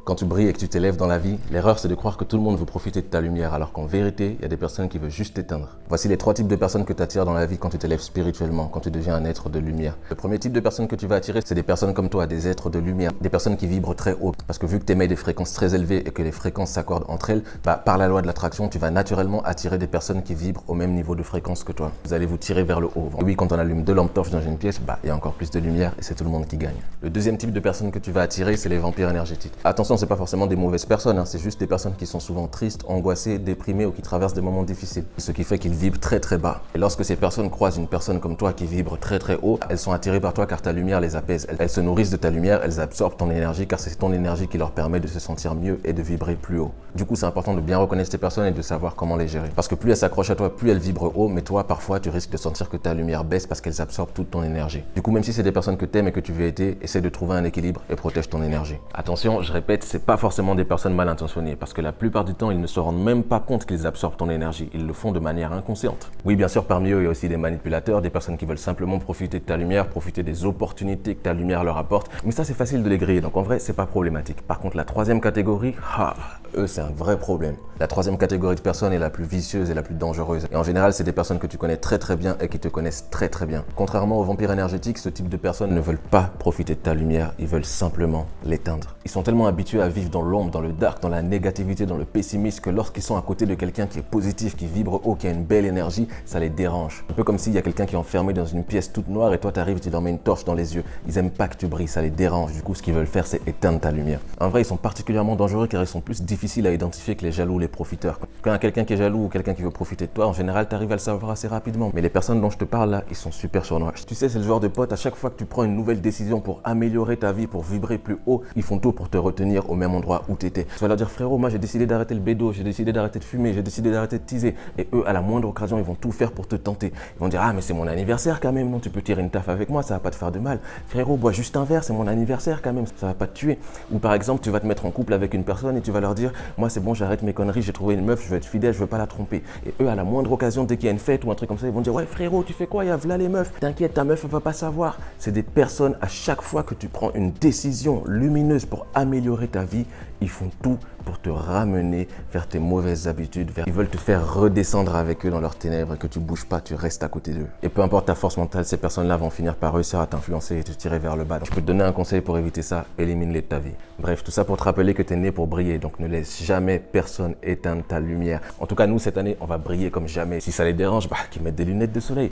Quand tu brilles et que tu t'élèves dans la vie, l'erreur c'est de croire que tout le monde veut profiter de ta lumière alors qu'en vérité, il y a des personnes qui veulent juste t'éteindre. Voici les 3 types de personnes que tu attires dans la vie quand tu t'élèves spirituellement, quand tu deviens un être de lumière. Le premier type de personnes que tu vas attirer, c'est des personnes comme toi, des êtres de lumière, des personnes qui vibrent très haut. Parce que vu que tu émets des fréquences très élevées et que les fréquences s'accordent entre elles, par la loi de l'attraction, tu vas naturellement attirer des personnes qui vibrent au même niveau de fréquence que toi. Vous allez vous tirer vers le haut. Oui, quand on allume 2 lampes torches dans une pièce, il y a encore plus de lumière et c'est tout le monde qui gagne. Le deuxième type de personnes que tu vas attirer, c'est les vampires énergétiques. Attention, c'est pas forcément des mauvaises personnes, c'est juste des personnes qui sont souvent tristes, angoissées, déprimées ou qui traversent des moments difficiles. Ce qui fait qu'ils vibrent très très bas. Et lorsque ces personnes croisent une personne comme toi qui vibre très très haut, elles sont attirées par toi car ta lumière les apaise. Elles se nourrissent de ta lumière, elles absorbent ton énergie car c'est ton énergie qui leur permet de se sentir mieux et de vibrer plus haut. Du coup, c'est important de bien reconnaître ces personnes et de savoir comment les gérer. Parce que plus elles s'accrochent à toi, plus elles vibrent haut, mais toi, parfois, tu risques de sentir que ta lumière baisse parce qu'elles absorbent toute ton énergie. Du coup, même si c'est des personnes que tu aimes et que tu veux aider, essaie de trouver un équilibre et protège ton énergie. Attention, je répète, c'est pas forcément des personnes mal intentionnées. Parce que la plupart du temps, ils ne se rendent même pas compte qu'ils absorbent ton énergie. Ils le font de manière inconsciente. Oui, bien sûr, parmi eux, il y a aussi des manipulateurs, des personnes qui veulent simplement profiter de ta lumière, profiter des opportunités que ta lumière leur apporte. Mais ça, c'est facile de les griller. Donc en vrai, c'est pas problématique. Par contre, la troisième catégorie, eux, c'est un vrai problème. La troisième catégorie de personnes est la plus vicieuse et la plus dangereuse. Et en général, c'est des personnes que tu connais très très bien et qui te connaissent très très bien. Contrairement aux vampires énergétiques, ce type de personnes ne veulent pas profiter de ta lumière. Ils veulent simplement l'éteindre. Ils sont tellement habitués à vivre dans l'ombre, dans le dark, dans la négativité, dans le pessimisme, que lorsqu'ils sont à côté de quelqu'un qui est positif, qui vibre haut, qui a une belle énergie, ça les dérange. Un peu comme s'il y a quelqu'un qui est enfermé dans une pièce toute noire et toi tu arrives et tu leur mets une torche dans les yeux. Ils aiment pas que tu brilles, ça les dérange. Du coup, ce qu'ils veulent faire, c'est éteindre ta lumière. En vrai, ils sont particulièrement dangereux car ils sont plus difficiles à identifier que les jaloux ou les profiteurs. Quand il y a quelqu'un qui est jaloux ou quelqu'un qui veut profiter de toi, en général, tu arrives à le savoir assez rapidement. Mais les personnes dont je te parle là, ils sont super sournois. Tu sais, c'est le genre de pote, à chaque fois que tu prends une nouvelle décision pour améliorer ta vie, pour vibrer plus haut, ils font tout pour te retenir au même endroit où tu étais. Tu vas leur dire, frérot, moi j'ai décidé d'arrêter le bédo, j'ai décidé d'arrêter de fumer, j'ai décidé d'arrêter de teaser. Et eux, à la moindre occasion, ils vont tout faire pour te tenter. Ils vont dire, ah mais c'est mon anniversaire quand même, non, tu peux tirer une taf avec moi, ça va pas te faire de mal. Frérot, bois juste un verre, c'est mon anniversaire quand même, ça va pas te tuer. Ou par exemple, tu vas te mettre en couple avec une personne et tu vas leur dire, moi c'est bon, j'arrête mes conneries, j'ai trouvé une meuf, je veux être fidèle, je veux pas la tromper. Et eux, à la moindre occasion, dès qu'il y a une fête ou un truc comme ça, ils vont dire, ouais frérot, tu fais quoi, y a v'là les meufs, t'inquiète, ta meuf elle va pas savoir. C'est des personnes, à chaque fois que tu prends une décision lumineuse pour améliorer ta vie, ils font tout pour te ramener vers tes mauvaises habitudes. Ils veulent te faire redescendre avec eux dans leurs ténèbres et que tu bouges pas, tu restes à côté d'eux. Et peu importe ta force mentale, ces personnes-là vont finir par réussir à t'influencer et te tirer vers le bas. Donc je peux te donner un conseil pour éviter ça, élimine-les de ta vie. Bref, tout ça pour te rappeler que tu es né pour briller, donc ne laisse jamais personne éteindre ta lumière. En tout cas, nous, cette année, on va briller comme jamais. Si ça les dérange, qu'ils mettent des lunettes de soleil.